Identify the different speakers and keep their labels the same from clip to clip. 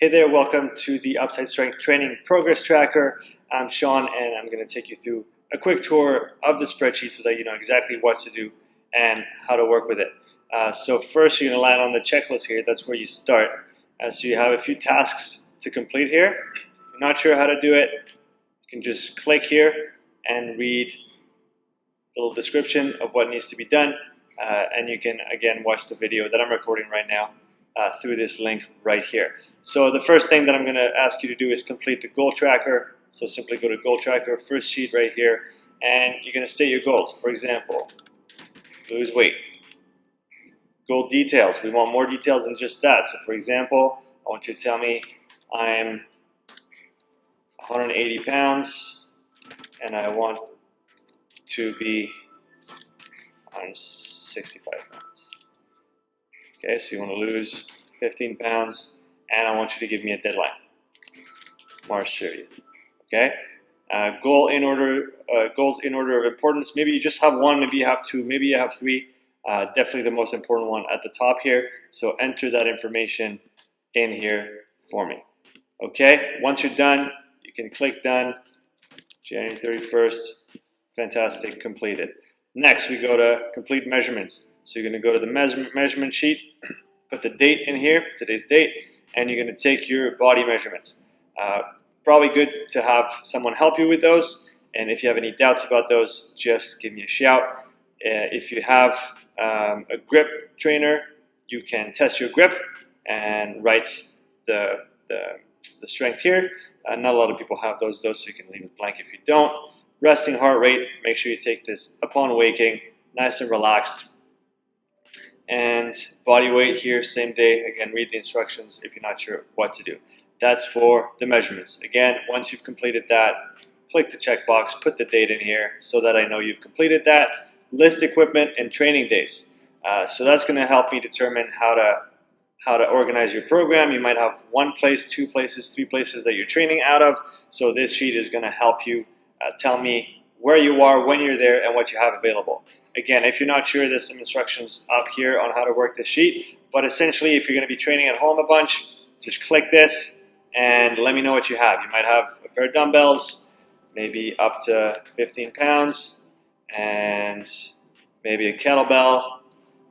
Speaker 1: Hey there, welcome to the Upside Strength Training Progress Tracker. I'm Sean and I'm going to take you through a quick tour of the spreadsheet so that you know exactly what to do and how to work with it. So first you're going to land on the checklist here. That's where you start. So you have a few tasks to complete here. If you're not sure how to do it, you can just click here and read the little description of what needs to be done. And you can again watch the video that I'm recording right now through this link right here. So the first thing that I'm going to ask you to do is complete the goal tracker. So simply go to goal tracker, first sheet right here, and you're going to state your goals. For example, lose weight. Goal details. We want more details than just that. So for example, I want you to tell me I'm 180 pounds and I want to be 165 pounds. Okay, so you want to lose 15 pounds, and I want you to give me a deadline, March 30th. Okay, goals in order of importance. Maybe you just have one, maybe you have two, maybe you have three. Definitely the most important one at the top here. So enter that information in here for me. Okay, once you're done, you can click done. January 31st, fantastic, completed. Next, we go to complete measurements. So you're going to go to the measurement sheet, put the date in here, today's date, and you're going to take your body measurements. Probably good to have someone help you with those, and if you have any doubts about those, just give me a shout. If you have a grip trainer, you can test your grip and write the strength here. Not a lot of people have those though, so you can leave it blank if you don't. Resting heart rate, make sure you take this upon waking, nice and relaxed. And body weight here, same day. Again, read the instructions if you're not sure what to do. That's for the measurements. Again, once you've completed that, click the checkbox, put the date in here so that I know you've completed that. List equipment and training days. So that's going to help me determine how to organize your program. You might have one place, two places, three places that you're training out of. So this sheet is going to help you tell me where you are, when you're there, and what you have available. Again, if you're not sure, there's some instructions up here on how to work this sheet. But essentially, if you're going to be training at home a bunch, just click this and let me know what you have. You might have a pair of dumbbells, maybe up to 15 pounds, and maybe a kettlebell.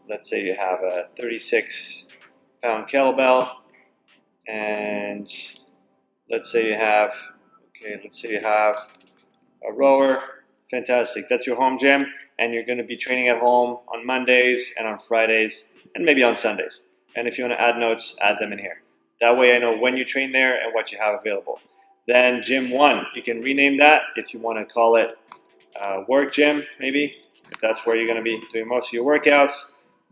Speaker 1: Let's say you have a 36-pound kettlebell, and let's say you have a rower. Fantastic. That's your home gym, and you're going to be training at home on Mondays and on Fridays and maybe on Sundays. And if you want to add notes, add them in here. That way I know when you train there and what you have available. Then gym 1, you can rename that if you want to call it work gym, maybe. If that's where you're going to be doing most of your workouts,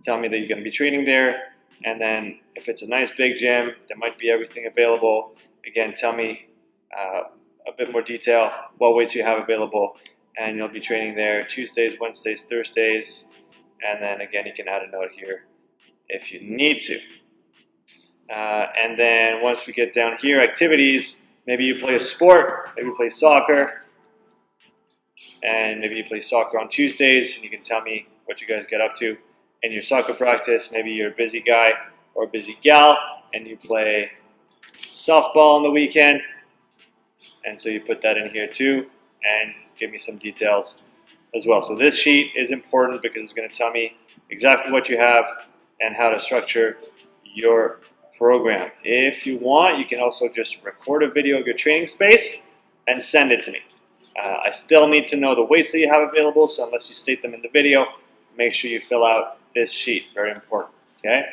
Speaker 1: tell me that you're going to be training there. And then if it's a nice big gym, there might be everything available. Again, tell me a bit more detail, what weights you have available, and you'll be training there Tuesdays, Wednesdays, Thursdays, and then again you can add a note here if you need to. And then once we get down here, activities, maybe you play a sport, maybe you play soccer, and maybe you play soccer on Tuesdays, and you can tell me what you guys get up to in your soccer practice. Maybe you're a busy guy or a busy gal, and you play softball on the weekend, and so you put that in here too, and give me some details as well. So this sheet is important because it's going to tell me exactly what you have and how to structure your program. If you want, you can also just record a video of your training space and send it to me. I still need to know the weights that you have available, so unless you state them in the video, make sure you fill out this sheet. Very important. Okay?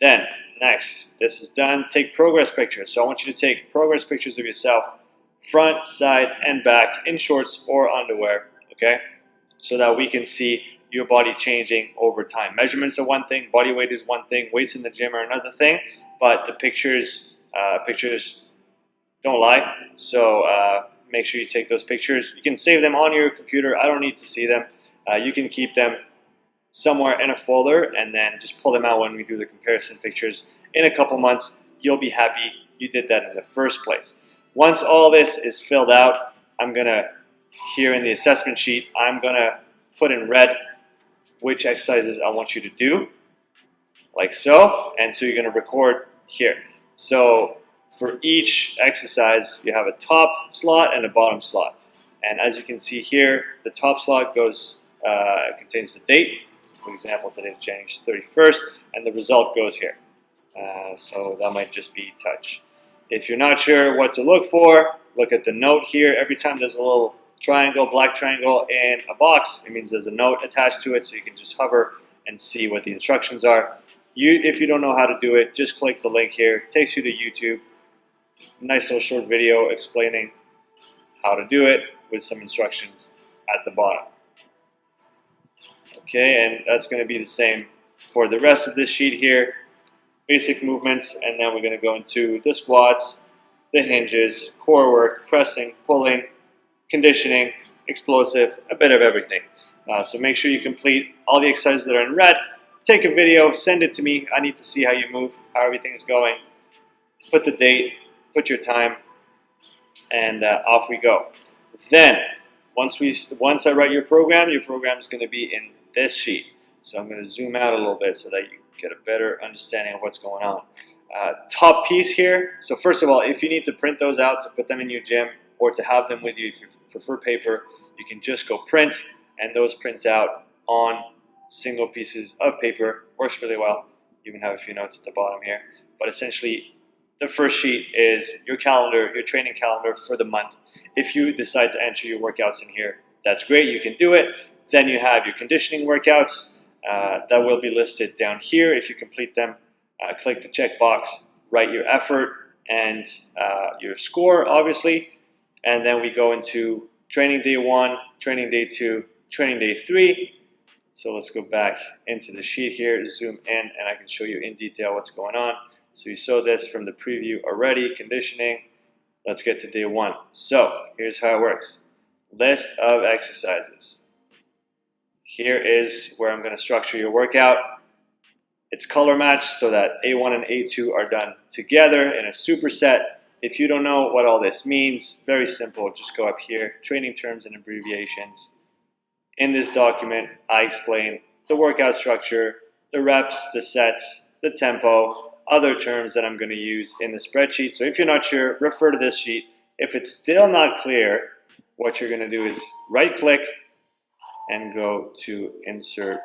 Speaker 1: Then, next, this is done. Take progress pictures. So I want you to take progress pictures of yourself, front, side, and back, in shorts or underwear, okay? So that we can see your body changing over time. Measurements are one thing, body weight is one thing, weights in the gym are another thing, but the pictures don't lie, so make sure you take those pictures. You can save them on your computer. I don't need to see them. You can keep them somewhere in a folder and then just pull them out when we do the comparison pictures. In a couple months, you'll be happy you did that in the first place. Once all this is filled out, I'm going to, here in the assessment sheet, I'm going to put in red which exercises I want you to do, like so, and so you're going to record here. So For each exercise, you have a top slot and a bottom slot. And as you can see here, the top slot contains the date. For example, today is January 31st, and the result goes here. So that might just be touch. If you're not sure what to look for, look at the note here. Every time there's a little triangle, black triangle in a box, it means there's a note attached to it, so you can just hover and see what the instructions are. If you don't know how to do it, just click the link here. It takes you to YouTube. Nice little short video explaining how to do it with some instructions at the bottom. Okay, and that's going to be the same for the rest of this sheet here. Basic movements, and then we're going to go into the squats, the hinges, core work, pressing, pulling, conditioning, explosive, a bit of everything. So make sure you complete all the exercises that are in red. Take a video, send it to me. I need to see how you move, how everything is going. Put the date, put your time, and off we go. Then, once I write your program is going to be in this sheet. So I'm going to zoom out a little bit so that you get a better understanding of what's going on. Top piece here. So first of all, if you need to print those out to put them in your gym or to have them with you, if you prefer paper, you can just go print, and those print out on single pieces of paper. Works really well. You even have a few notes at the bottom here. But essentially, the first sheet is your calendar, your training calendar for the month. If you decide to enter your workouts in here, that's great. You can do it. Then you have your conditioning workouts that will be listed down here. If you complete them, click the checkbox, write your effort and your score, obviously. And then we go into training day 1, training day 2, training day 3. So let's go back into the sheet here, zoom in, and I can show you in detail what's going on. So you saw this from the preview already, conditioning. Let's get to day 1. So here's how it works. List of exercises. Here is where I'm going to structure your workout. It's color matched so that A1 and A2 are done together in a superset. If you don't know what all this means, very simple. Just go up here, training terms and abbreviations. In this document, I explain the workout structure, the reps, the sets, the tempo, other terms that I'm going to use in the spreadsheet. So if you're not sure, refer to this sheet. If it's still not clear, what you're going to do is right-click and go to Insert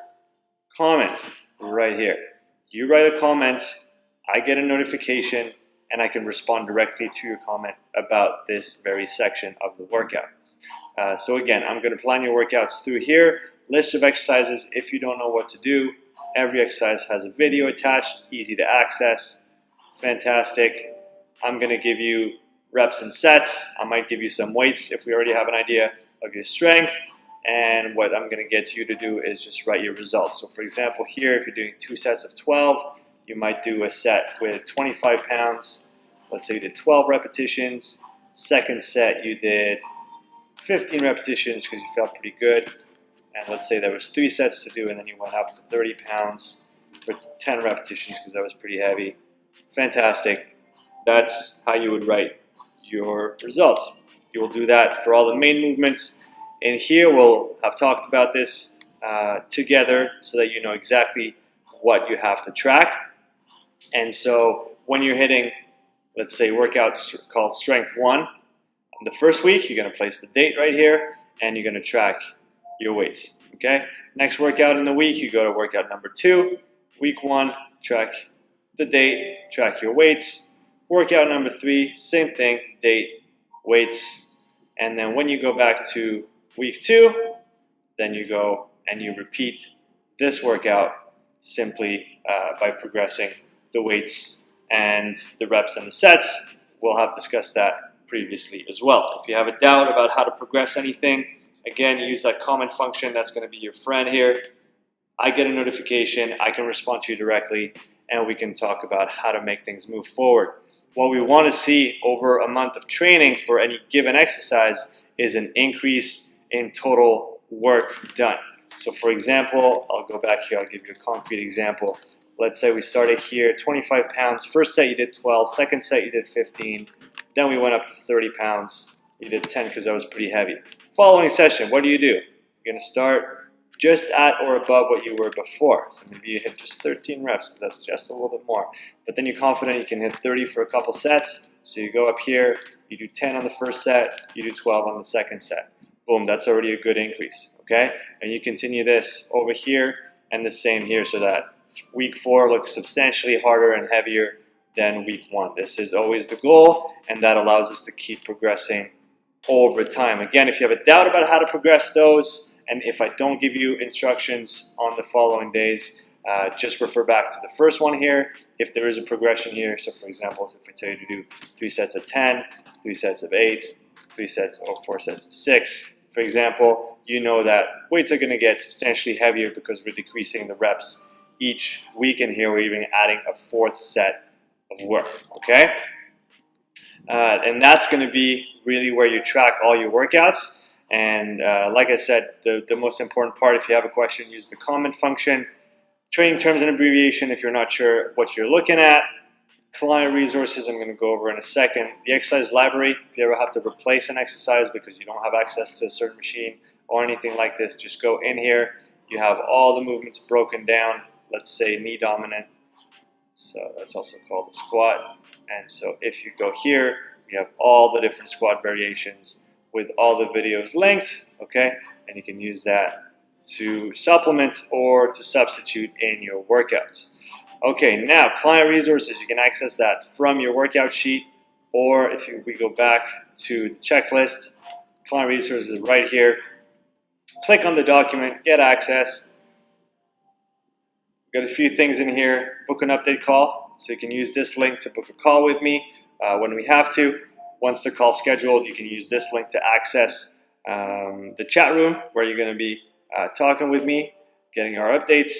Speaker 1: Comment right here. You write a comment, I get a notification, and I can respond directly to your comment about this very section of the workout. So again, I'm going to plan your workouts through here. List of exercises. If you don't know what to do, every exercise has a video attached, easy to access. Fantastic. I'm going to give you reps and sets. I might give you some weights if we already have an idea of your strength. And what I'm going to get you to do is just write your results. So for example, here, if you're doing 2 sets of 12, you might do a set with 25 pounds. Let's say you did 12 repetitions. Second set, you did 15 repetitions because you felt pretty good. And let's say there was 3 sets to do, and then you went up to 30 pounds for 10 repetitions because that was pretty heavy. Fantastic. That's how you would write your results. You will do that for all the main movements. In here, we'll have talked about this together so that you know exactly what you have to track. And so when you're hitting, let's say, workout called Strength 1, on the first week, you're going to place the date right here, and you're going to track your weights. Okay? Next workout in the week, you go to workout number 2. Week 1, track the date, track your weights. Workout number 3, same thing, date, weights. And then when you go back to week 2, then you go and you repeat this workout simply by progressing the weights and the reps and the sets. We'll have discussed that previously as well. If you have a doubt about how to progress anything, again, use that comment function. That's going to be your friend here. I get a notification, I can respond to you directly, and we can talk about how to make things move forward. What we want to see over a month of training for any given exercise is an increase in total work done. So for example, I'll go back here, I'll give you a concrete example. Let's say we started here, 25 pounds. First set you did 12, second set you did 15, then we went up to 30 pounds. You did 10 because that was pretty heavy. Following session, what do? You're going to start just at or above what you were before. So maybe you hit just 13 reps because that's just a little bit more. But then you're confident you can hit 30 for a couple sets. So you go up here, you do 10 on the first set, you do 12 on the second set. Boom, that's already a good increase, okay? And you continue this over here and the same here so that week 4 looks substantially harder and heavier than week 1. This is always the goal, and that allows us to keep progressing over time. Again, if you have a doubt about how to progress those, and if I don't give you instructions on the following days, just refer back to the first one here. If there is a progression here, so for example, if I tell you to do 3 sets of 10, 3 sets of 8, 3 sets or 4 sets of 6, for example, you know that weights are going to get substantially heavier because we're decreasing the reps each week, and here we're even adding a 4th set of work, okay? And that's going to be really where you track all your workouts. And like I said, the most important part, if you have a question, use the comment function. Training terms and abbreviation if you're not sure what you're looking at. Client resources I'm going to go over in a second. The exercise library, if you ever have to replace an exercise because you don't have access to a certain machine or anything like this, just go in here. You have all the movements broken down. Let's say knee dominant. So that's also called a squat. And so if you go here, you have all the different squat variations with all the videos linked, okay? And you can use that to supplement or to substitute in your workouts. Okay, now client resources, you can access that from your workout sheet, or if we go back to the checklist, client resources is right here. Click on the document, get access. Got a few things in here. Book an update call, so you can use this link to book a call with me when we have to. Once the call's scheduled, you can use this link to access the chat room where you're going to be talking with me, getting our updates,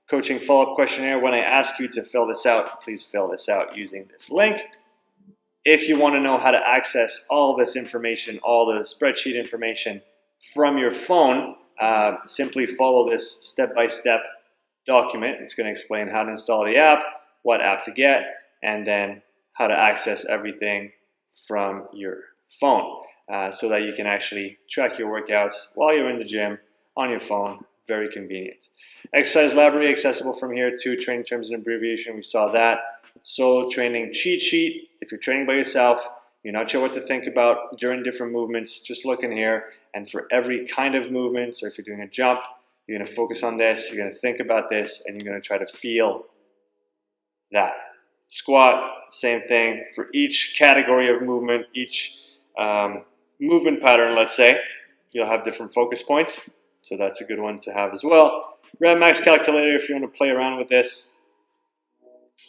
Speaker 1: coaching follow-up questionnaire. When I ask you to fill this out, please fill this out using this link. If you want to know how to access all this information, all the spreadsheet information from your phone, simply follow this step-by-step document. It's going to explain how to install the app, what app to get, and then how to access everything from your phone so that you can actually track your workouts while you're in the gym on your phone. Very convenient. Exercise library accessible from here too. Training terms and abbreviation, we saw that. Solo training cheat sheet. If you're training by yourself, you're not sure what to think about during different movements, just look in here, and for every kind of movement, so if you're doing a jump, you're going to focus on this, you're going to think about this, and you're going to try to feel that. Squat, same thing. For each category of movement, each movement pattern, let's say, you'll have different focus points. So that's a good one to have as well. Rep max calculator, if you want to play around with this,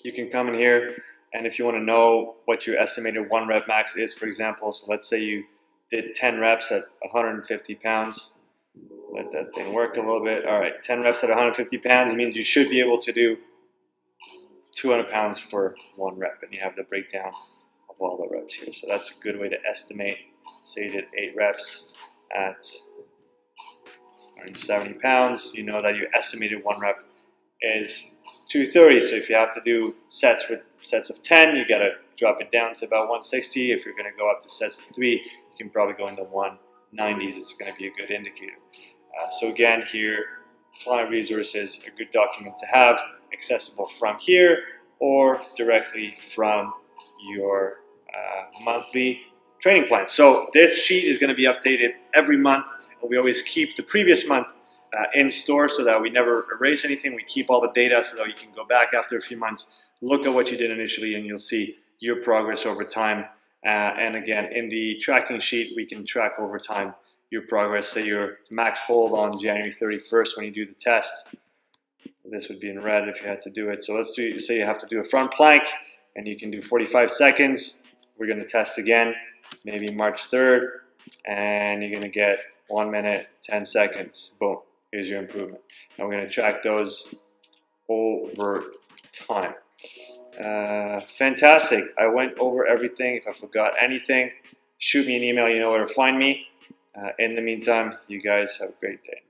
Speaker 1: you can come in here. And if you want to know what your estimated 1 rep max is, for example, so let's say you did 10 reps at 150 pounds. Let that thing work a little bit. All right, 10 reps at 150 pounds means you should be able to do 200 pounds for 1 rep. And you have the breakdown of all the reps here. So that's a good way to estimate. Say you did 8 reps at 170 pounds. You know that your estimated 1 rep is 230. So if you have to do sets of 10, you got to drop it down to about 160. If you're going to go up to sets of 3, you can probably go into 190s. It's going to be a good indicator. So again, here, client resources, a good document to have, accessible from here or directly from your monthly training plan. So this sheet is going to be updated every month, and we always keep the previous month in store so that we never erase anything. We keep all the data so that you can go back after a few months, look at what you did initially, and you'll see your progress over time. And again, in the tracking sheet, we can track over time your progress. Say your max hold on January 31st when you do the test. This would be in red if you had to do it. So let's say you have to do a front plank and you can do 45 seconds. We're going to test again, maybe March 3rd, and you're going to get 1 minute, 10 seconds. Boom, here's your improvement. And we're going to track those over time. Fantastic. I went over everything. If I forgot anything, shoot me an email. You know where to find me. In the meantime, you guys have a great day.